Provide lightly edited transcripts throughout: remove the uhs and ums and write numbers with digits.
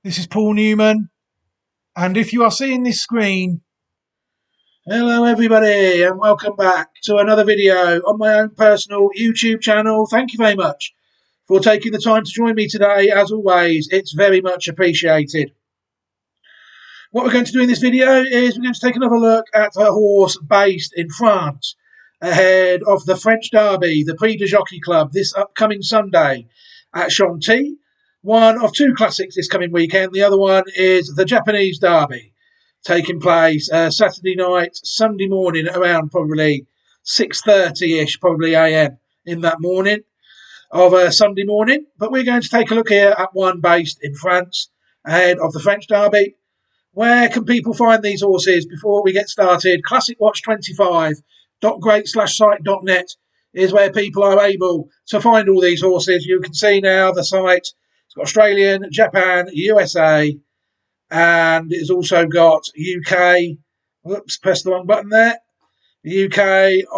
This is Paul Newman, and if you are seeing this screen, hello everybody, and welcome back to another video on my own personal YouTube channel. Thank you very much for taking the time to join me today. As always, it's very much appreciated. What we're going to do in this video is we're going to take another look at a horse based in France ahead of the French Derby, the Prix de Jockey Club, this upcoming Sunday at Chantilly. One of two classics this coming weekend. The other one is the Japanese Derby, taking place Saturday night, Sunday morning, around probably 6:30ish, probably a.m. in that morning of Sunday morning. But we're going to take a look here at one based in France ahead of the French Derby. Where can people find these horses before we get started? ClassicWatch25.great/site.net is where people are able to find all these horses. You can see now the site. It's got Australian, Japan, USA, and it's also got UK. Whoops, press the wrong button there. UK,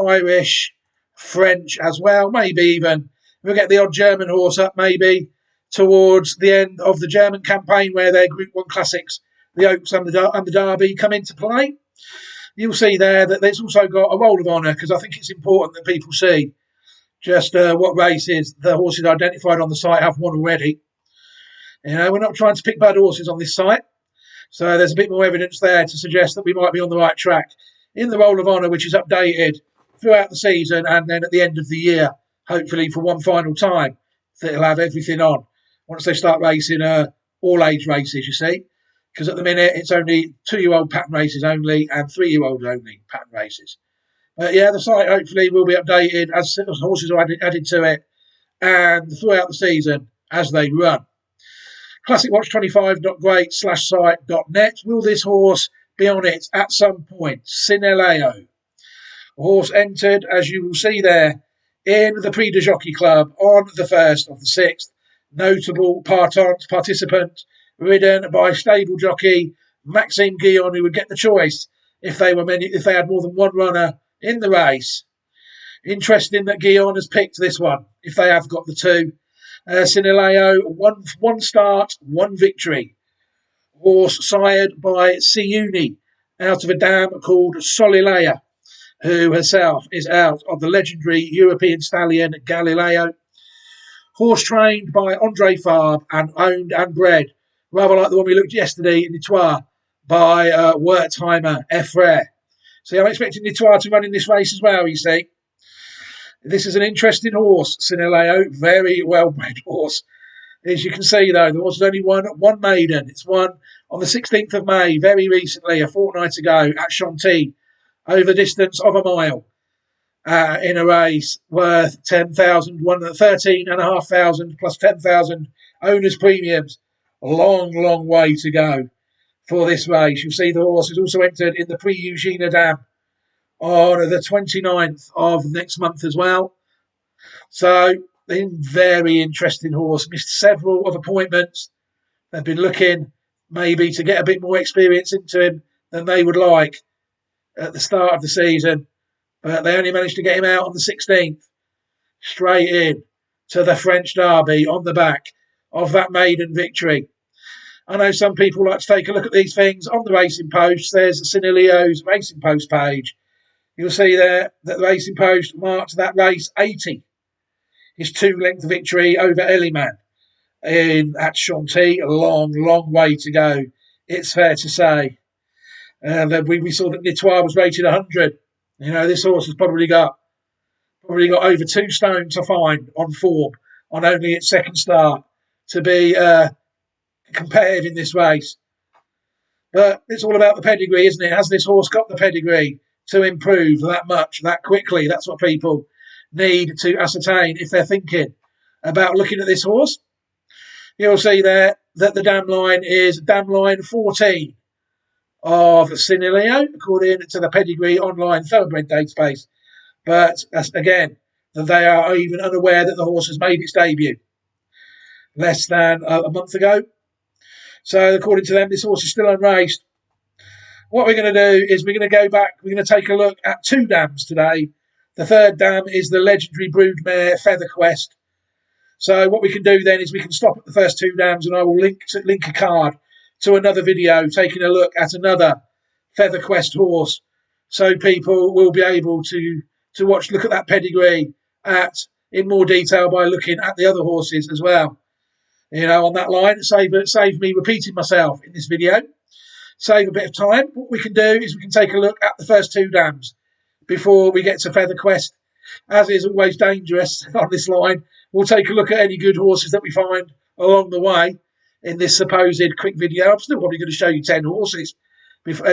Irish, French as well. Maybe even we'll get the odd German horse up maybe towards the end of the German campaign where their Group 1 classics, the Oaks and the Derby, come into play. You'll see there that there's also got a roll of honour, because I think it's important that people see just what races the horses identified on the site have won already. You know, we're not trying to pick bad horses on this site. So there's a bit more evidence there to suggest that we might be on the right track in the Roll of Honour, which is updated throughout the season and then at the end of the year, hopefully for one final time. It'll have everything on once they start racing all age races, you see. Because at the minute, it's only 2-year-old pattern races only and 3-year-old only pattern races. But yeah, the site hopefully will be updated as horses are added to it and throughout the season as they run. ClassicWatch25.great/site.net. Will this horse be on it at some point? Sinileo. A horse entered, as you will see there, in the Prix de Jockey Club on the 1st of the 6th. Notable participant, ridden by stable jockey Maxime Guillon, who would get the choice if they had more than one runner in the race. Interesting that Guillon has picked this one, if they have got the two. Sinileo, one start, one victory. Horse sired by Siuni out of a dam called Solilea, who herself is out of the legendary European stallion Galileo. Horse trained by Andre Fabre and owned and bred, rather like the one we looked yesterday in Nitois, by Wertheimer Effrere. So I'm expecting Nitois to run in this race as well, you see. This is an interesting horse, Sinileo, very well-bred horse. As you can see, though, the horse has only won one maiden. It's won on the 16th of May, very recently, a fortnight ago, at Chantilly, over the distance of a mile, in a race worth 13,500 plus 10,000 owners' premiums. A long, long way to go for this race. You'll see the horse is also entered in the Prix Eugène Dam on the 29th of next month as well. So, a very interesting horse. Missed several of appointments. They've been looking maybe to get a bit more experience into him than they would like at the start of the season. But they only managed to get him out on the 16th. Straight in to the French Derby on the back of that maiden victory. I know some people like to take a look at these things on the Racing Post. There's Sinileo's Racing Post page. You'll see there that the Racing Post marked that race 80. His 2-length victory over Eliman at Chantilly. A long, long way to go, it's fair to say. We saw that Nitois was rated 100. You know, this horse has probably got over 2 stone to find on form on only its second start to be compared in this race. But it's all about the pedigree, isn't it? Has this horse got the pedigree to improve that much, that quickly? That's what people need to ascertain if they're thinking about looking at this horse. You'll see there that the dam line is dam line 14 of Sinileo, according to the Pedigree Online Thoroughbred database. But again, they are even unaware that the horse has made its debut less than a month ago. So according to them, this horse is still unraced. What we're going to do is we're going to go back. We're going to take a look at 2 dams today. The third dam is the legendary broodmare Feather Quest. So what we can do then is we can stop at the first 2 dams, and I will link a card to another video, taking a look at another Feather Quest horse. So people will be able to look at that pedigree in more detail by looking at the other horses as well. On that line, save me repeating myself in this video. Save a bit of time. What we can do is we can take a look at the first two dams before we get to Feather Quest. As is always dangerous on this line, we'll take a look at any good horses that we find along the way in this supposed quick video. I'm still probably going to show you 10 horses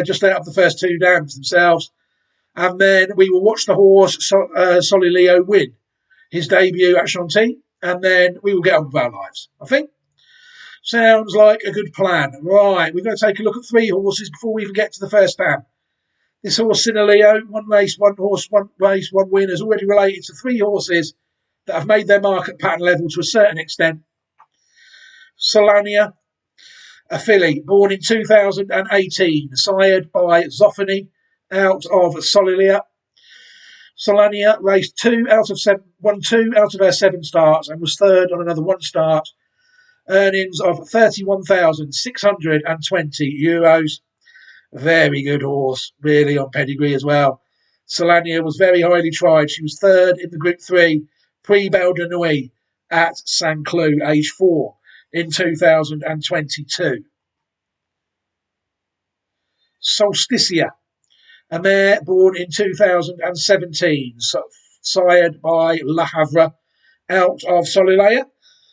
just out of the first two dams themselves. And then we will watch the horse Sinileo win his debut at Chantilly, and then we will get on with our lives, I think. Sounds like a good plan. Right, we're going to take a look at three horses before we even get to the first dam. This horse, Sinileo, one race, one horse, one race, one win, is already related to three horses that have made their mark at pattern level to a certain extent. Solania, a filly, born in 2018, sired by Zoffany, out of Solilia. Solania raced won two out of her 7 starts and was third on another 1 start. Earnings of €31,620. Very good horse, really, on pedigree as well. Solania was very highly tried. She was third in the Group 3 Prix de Nuit at Saint Cloud, age 4, in 2022. Solsticia, a mare born in 2017, sired by Le Havre, out of Solilea.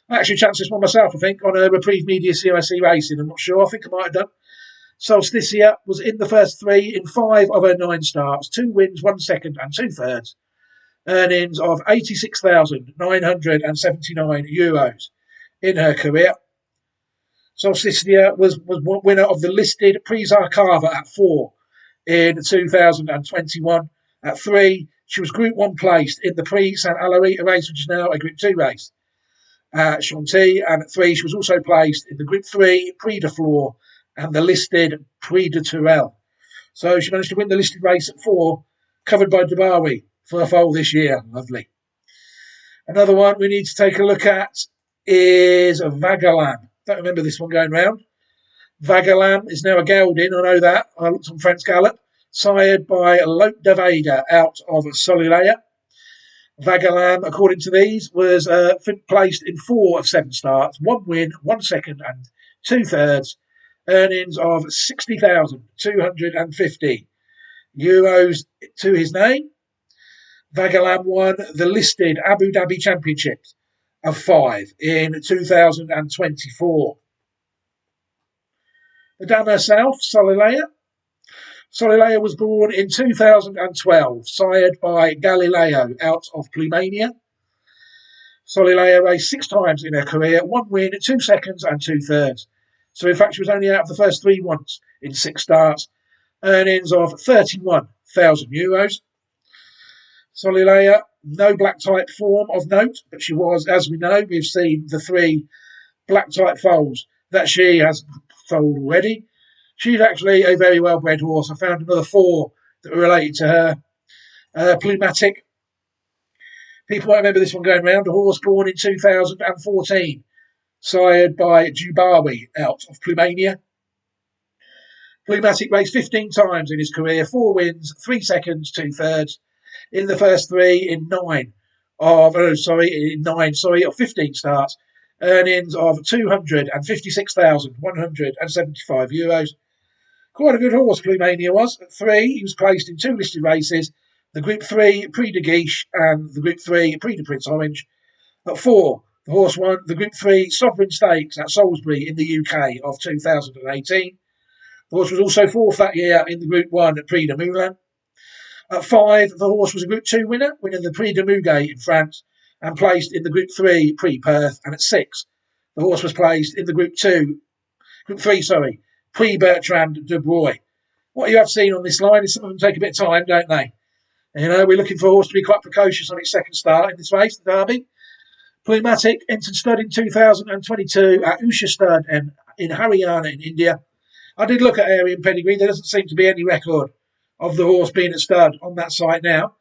I actually chanced this one myself, I think, on a Reprieve Media CIC Racing. I'm not sure. I think I might have done. Solsticia was in the first 3 in 5 of her 9 starts, 2 wins, 1 second, and 2 thirds. Earnings of €86,979 in her career. Solsticia was winner of the listed Prix Arcava at 4 in 2021. At 3, she was Group 1 placed in the Prix Saint Alarita race, which is now a Group 2 race at Chantilly. And at 3, she was also placed in the Group 3 Prix de Flore and the listed Prix de Tourelle. So she managed to win the listed race at 4, covered by Dubawi for a foal this year. Lovely. Another one we need to take a look at is Vagalam. Don't remember this one going round. Vagalam is now a gelding, I know that. I looked on France Gallop. Sired by Lope de Vega, out of Solilea. Vagalam, according to these, was placed in 4 of 7 starts, 1 win, 1 second, and 2 thirds. Earnings of €60,250 to his name. Vagalam won the listed Abu Dhabi Championships of 5 in 2024. The dam herself, Solilea. Solilea was born in 2012, sired by Galileo, out of Plumania. Solilea raced 6 times in her career, 1 win, 2 seconds, and 2 thirds. So, in fact, she was only out of the first 3 once in 6 starts. Earnings of €31,000. Solilea, no black type form of note, but she was, as we know, we've seen the 3 black type foals that she has foaled already. She's actually a very well-bred horse. I found another 4 that were related to her. Plumatic. People might remember this one going round. A horse born in 2014. Sired by Dubawi, out of Plumania. Plumatic raced 15 times in his career, 4 wins, 3 seconds, 2 thirds. In the first 3 in 15 starts. Earnings of €256,175. Quite a good horse, Plumania was. At 3, he was placed in 2 listed races, the Group 3 Prix de Guiche and the Group 3 Prix de Prince Orange. At 4, the horse won the Group 3 Sovereign Stakes at Salisbury in the UK of 2018. The horse was also 4th that year in the Group 1 at Prix de Moulin. At 5, the horse was a Group 2 winner, winning the Prix de Muguet in France, and placed in the Group 3 Prix Perth. And at 6, the horse was placed in the Group 3, Prix Bertrand de Broye. What you have seen on this line is some of them take a bit of time, don't they? We're looking for a horse to be quite precocious on its second start in this race, the Derby. Plumatic entered stud in 2022 at Usha Stud in Haryana in India. I did look at area and pedigree. There doesn't seem to be any record of the horse being at stud on that site now.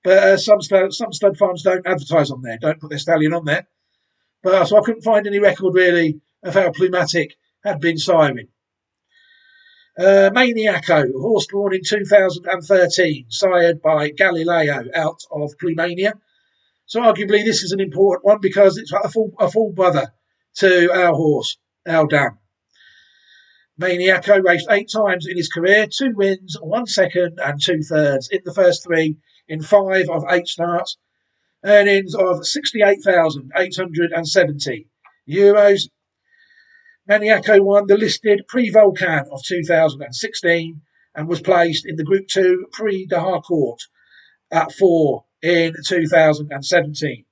But some stud farms don't advertise on there, don't put their stallion on there. But so I couldn't find any record really of how Plumatic had been siring. Maniaco, a horse born in 2013, sired by Galileo out of Plumania. So arguably this is an important one because it's like a full brother to our horse, our dam. Maniaco raced 8 times in his career, 2 wins, 1 second and 2/3 in the first 3 in 5 of 8 starts. Earnings of €68,870. Maniaco won the listed Prix Volcan of 2016 and was placed in the Group 2 Prix de Harcourt at 4 in 2017.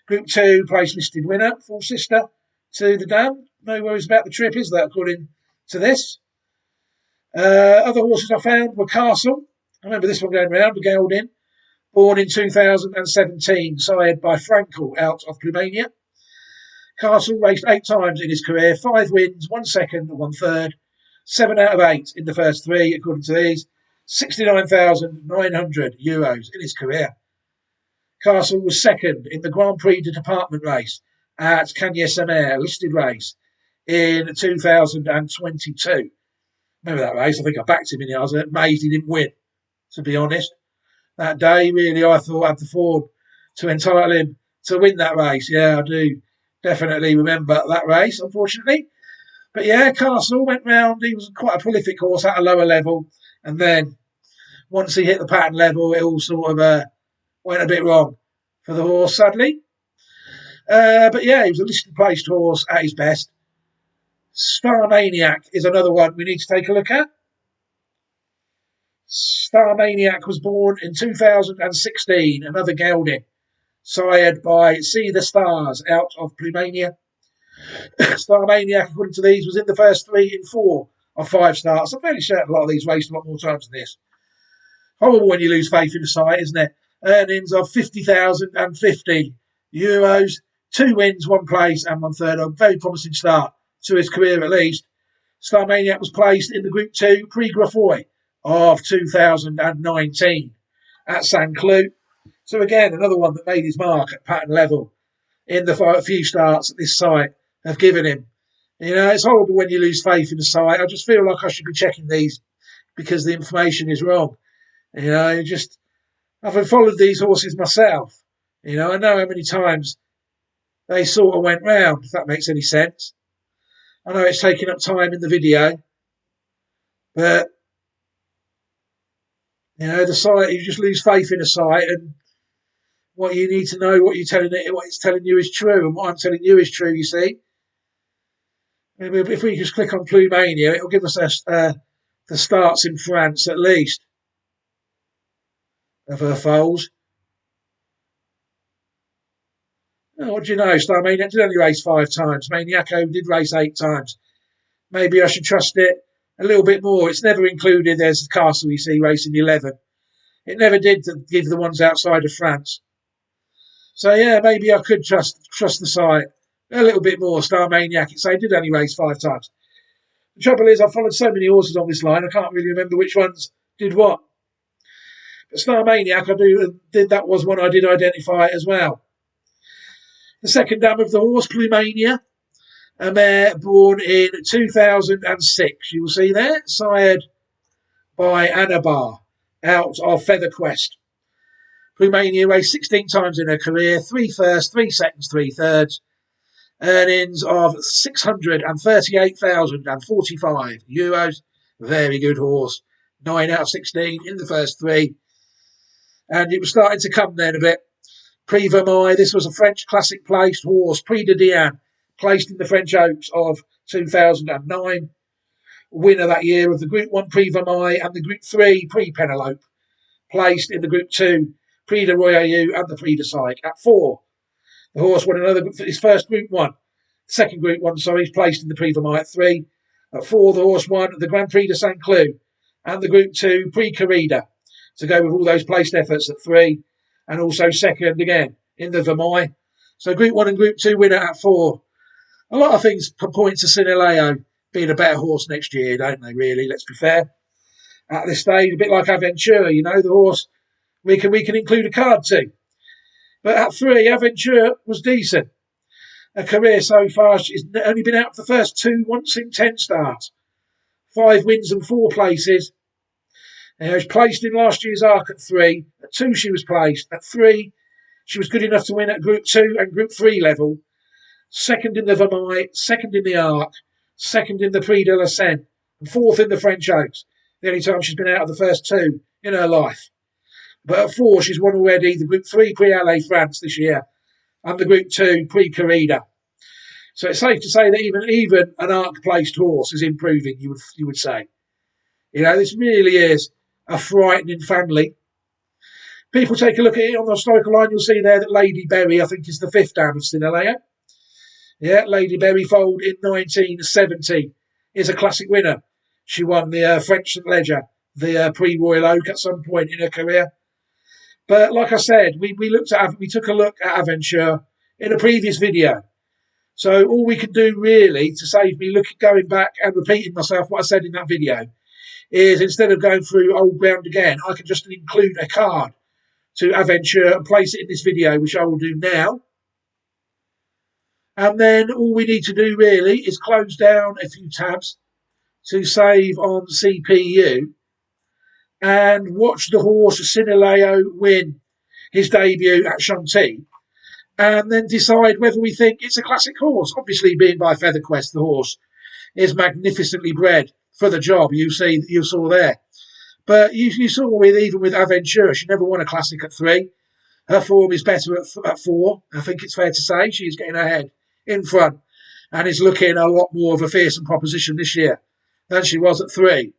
Group 2 place listed winner, full sister to the dam. No worries about the trip, is there, according to this? Other horses I found were Castle. I remember this one going round, the gelding. Born in 2017, sired by Frankel out of Plumania. Castle raced 8 times in his career, 5 wins, 1 second, 1/3, 7 out of 8 in the first 3, according to these. €69,900 in his career. Castle was second in the Grand Prix de Department race at Cagnes-sur-Mer, listed race, in 2022. Remember that race? I think I backed him in it. I was amazed he didn't win, to be honest. That day, really, I thought I had the form to entitle him to win that race. Yeah, I do definitely remember that race, unfortunately. But yeah, Castle went round. He was quite a prolific horse at a lower level. And then once he hit the pattern level, it all sort of went a bit wrong for the horse, sadly. But yeah, he was a listed placed horse at his best. Star Maniac is another one we need to take a look at. Star Maniac was born in 2016, another gelding, sired by See the Stars out of Plumania. Star Maniac, according to these, was in the first 3 in 4 of 5 starts. I'm fairly certain a lot of these raced a lot more times than this. Horrible when you lose faith in the site, isn't it? Earnings of €50,050. 2 wins, 1 place and 1/3. A very promising start to his career at least. Star Maniac was placed in the Group 2 Prix Graffoy of 2019 at Saint Cloud. So again, another one that made his mark at pattern level in the few starts at this site have given him. You know, it's horrible when you lose faith in the site. I just feel like I should be checking these because the information is wrong. You know, I've followed these horses myself. You know, I know how many times they sort of went round, if that makes any sense. I know it's taking up time in the video, but you know, the site, you just lose faith in the site, and what you need to know, what it's telling you is true, and what I'm telling you is true, you see. If we just click on Plumania, it'll give us the starts in France at least of her foals. Oh, what do you know? Star Maniac did only race 5 times. Maniaco did race 8 times. Maybe I should trust it a little bit more. It's never included. There's the Castle you see racing 11. It never did give the ones outside of France. So yeah, maybe I could trust the site a little bit more. Star Maniac, it did only race 5 times. The trouble is, I've followed so many horses on this line, I can't really remember which ones did what. But Star Maniac, that was one I did identify as well. The second dam of the horse, Plumania, a mare born in 2006. You will see there, sired by Anabar out of Feather Quest. Plumania raced 16 times in her career, 3 firsts, 3 seconds, 3/3. Earnings of €638,045. Very good horse. 9 out of 16 in the first 3. And it was starting to come then a bit. Prix Vermeil, this was a French classic placed horse. Prix de Diane, placed in the French Oaks of 2009. Winner that year of the Group 1 Prix Vermeil and the Group 3 Prix Penelope. Placed in the Group 2 Prix de Royaillou and the Prix de Syke at 4. The horse won his first Group 1. Second Group 1, he's placed in the Prix Vermeil at 3. At 4, the horse won the Grand Prix de Saint Cloud and the Group 2 Prix Corrida to go with all those placed efforts at 3. And also second again in the Vermeil. So Group 1 and Group 2 winner at 4. A lot of things point to Sinileo being a better horse next year, don't they, really? Let's be fair. At this stage, a bit like Aventura, you know, the horse we can include a card to. But at 3, Aventura was decent. Her career so far, she's only been out for the first 2 once in 10 starts. 5 wins and 4 places. She was placed in last year's Arc at 3. At 2, she was placed. At 3, she was good enough to win at Group 2 and Group 3 level. Second in the Vermeil, second in the Arc, second in the Prix de la Seine, and 4th in the French Oaks. The only time she's been out of the first 2 in her life. But at 4, she's won already the Group 3 Prix Allée France this year and the Group 2 Prix Corrida. So it's safe to say that even an Arc-placed horse is improving, you would say. This really is a frightening family. People take a look at it on the historical line, you'll see there that Lady Berry, I think, is the 5th dam of Sinileo. Yeah, Lady Berry foaled in 1970, is a classic winner. She won the French St. Leger, the Prix Royal Oak at some point in her career. But like I said, we took a look at Aventure in a previous video. So all we can do really to save me going back and repeating myself what I said in that video is instead of going through old ground again, I can just include a card to Aventure and place it in this video, which I will do now. And then all we need to do really is close down a few tabs to save on CPU and watch the horse Sinileo win his debut at Chantilly, and then decide whether we think it's a classic horse. Obviously, being by Featherquest, the horse is magnificently bred for the job. You saw there. But you saw even with Aventure, she never won a classic at 3. Her form is better at 4. I think it's fair to say she's getting her head in front and is looking a lot more of a fearsome proposition this year than she was at 3.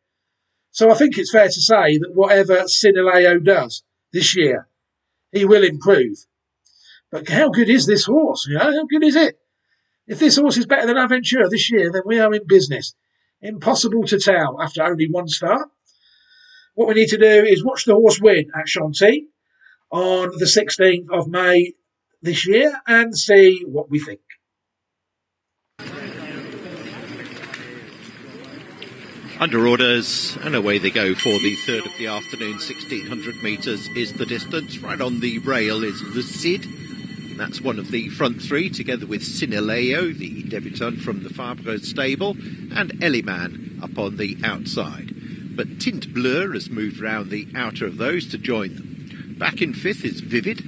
So I think it's fair to say that whatever Sinileo does this year, he will improve. But how good is this horse? How good is it? If this horse is better than Aventure this year, then we are in business. Impossible to tell after only 1 start. What we need to do is watch the horse win at Chantilly on the 16th of May this year and see what we think. Under orders, and away they go for the 3rd of the afternoon. 1,600 metres is the distance. Right on the rail is Le Cid. That's one of the front 3, together with Sinileo, the debutant from the Fabre stable, and Newman up on the outside. But Tint Bleu has moved round the outer of those to join them. Back in 5th is Vivid.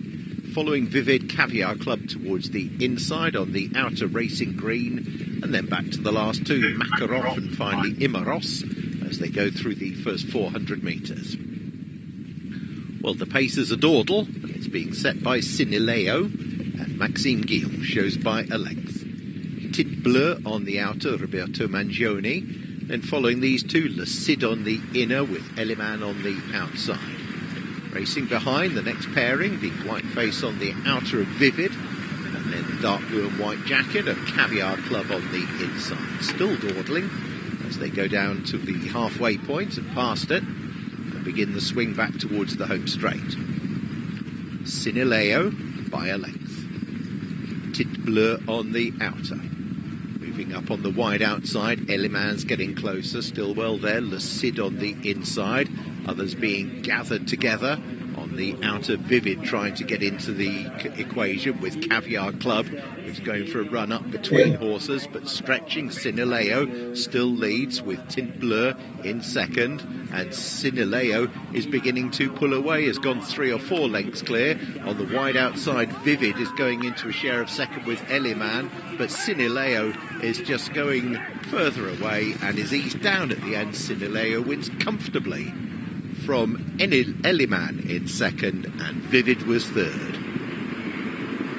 Following Vivid, Caviar Club towards the inside on the outer racing green, and then back to the last 2, Makarov and finally Imaros, as they go through the first 400 metres. Well, the pace is a dawdle, and it's being set by Sinileo, and Maxime Guillaume shows by a length. Tint Bleu on the outer, Roberto Mangione, then following these 2, Le Cid on the inner with Newman on the outside. Racing behind, the next pairing, the white face on the outer of Vivid, and then the dark blue and white jacket of Caviar Club on the inside. Still dawdling as they go down to the halfway point and past it, and begin the swing back towards the home straight. Sinileo by a length. Tint Bleu on the outer. Moving up on the wide outside, Newman's getting closer, still well there. Le Cid on the inside. Others being gathered together on the outer. Vivid trying to get into the equation with Caviar Club, who's going for a run up between horses, but stretching. Sinileo still leads with Tint Bleu in second, and Sinileo is beginning to pull away, has gone 3 or 4 lengths clear. On the wide outside, Vivid is going into a share of second with Newman, but Sinileo is just going further away and is eased down at the end. Sinileo wins comfortably from Newman in second, and Vivid was third.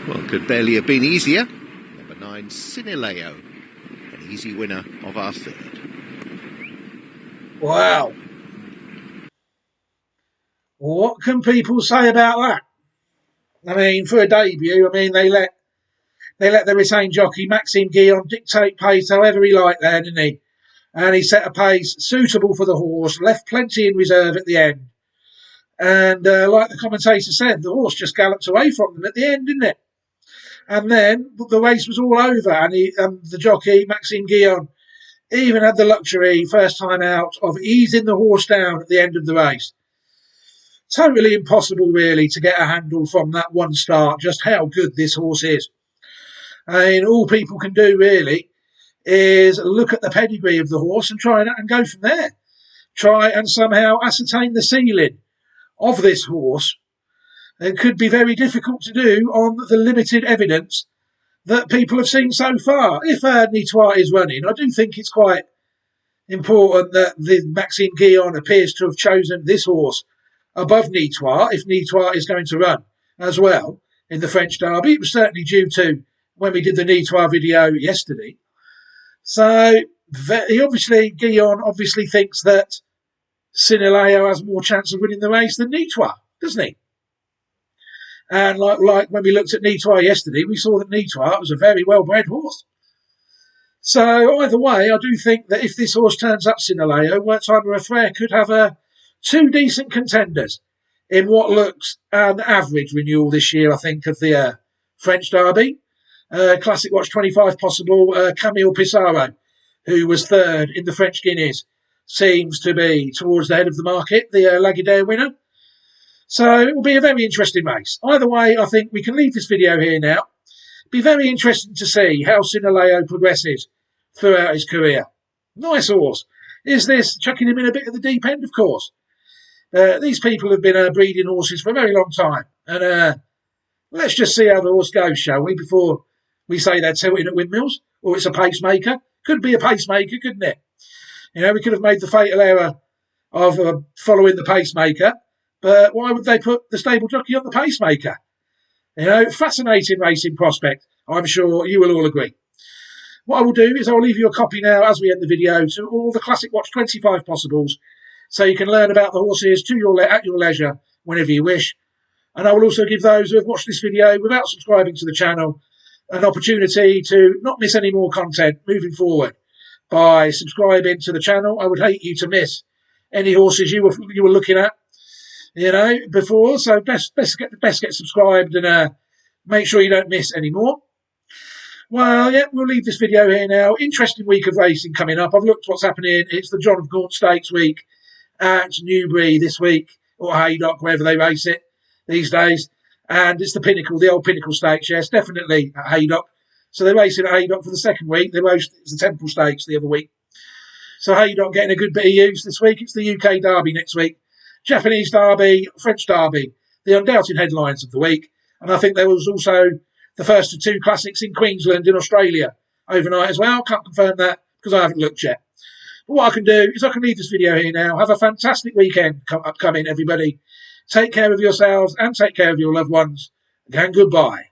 Well, could barely have been easier. Number 9, Sinileo, an easy winner of our 3rd. Wow. What can people say about that? I mean, for a debut, they let the retained jockey Maxime Guillaume dictate pace however he liked there, didn't he? And he set a pace suitable for the horse, left plenty in reserve at the end. And like the commentator said, the horse just galloped away from them at the end, didn't it? And then the race was all over, and the jockey, Maxime Guillaume, even had the luxury, first time out, of easing the horse down at the end of the race. Totally impossible, really, to get a handle from that 1 start, just how good this horse is. And all people can do, really, is look at the pedigree of the horse and try and go from there. Try and somehow ascertain the ceiling of this horse. It could be very difficult to do on the limited evidence that people have seen so far. If Nitois is running, I do think it's quite important that the Maxime Guillon appears to have chosen this horse above Nitois, if Nitois is going to run as well in the French Derby. It was certainly due to when we did the Nitois video yesterday. So Guillon obviously thinks that Sinileo has more chance of winning the race than Nitois, doesn't he? And like when we looked at Nitois yesterday, we saw that Nitois was a very well-bred horse. So either way, I do think that if this horse turns up Sinileo, Wertheimer Frère could have two decent contenders in what looks an average renewal this year, I think, of the French Derby. Classic Watch 25 possible, Camille Pissarro, who was third in the French Guineas, seems to be towards the head of the market, the Lagardère winner. So it will be a very interesting race. Either way, I think we can leave this video here now. Be very interesting to see how Sinileo progresses throughout his career. Nice horse. Is this chucking him in a bit of the deep end? Of course. These people have been breeding horses for a very long time. And let's just see how the horse goes, shall we, before we say they're tilting at windmills, or it's a pacemaker. Could be a pacemaker, couldn't it? You know, we could have made the fatal error of following the pacemaker, but why would they put the stable jockey on the pacemaker? You know, fascinating racing prospect. I'm sure you will all agree. What I will do is I'll leave you a copy now as we end the video to all the Classic Watch 25 possibles, so you can learn about the horses at your leisure whenever you wish. And I will also give those who have watched this video without subscribing to the channel an opportunity to not miss any more content moving forward by subscribing to the channel. I would hate you to miss any horses you were looking at, you know, before. So best get subscribed and make sure you don't miss any more. Well, yeah, we'll leave this video here now. Interesting week of racing coming up. I've looked what's happening. It's the John of Gaunt Stakes week at Newbury this week, or Haydock, wherever they race it these days. And it's the Pinnacle, the old Pinnacle Stakes. Yes, definitely at Haydock. So they're racing at Haydock for the second week. It's the Temple Stakes the other week. So Haydock getting a good bit of use this week. It's the UK Derby next week. Japanese Derby, French Derby, the undoubted headlines of the week. And I think there was also the first of two classics in Queensland in Australia overnight as well. Can't confirm that because I haven't looked yet. But what I can do is I can leave this video here now. Have a fantastic weekend upcoming, everybody. Take care of yourselves and take care of your loved ones. And goodbye.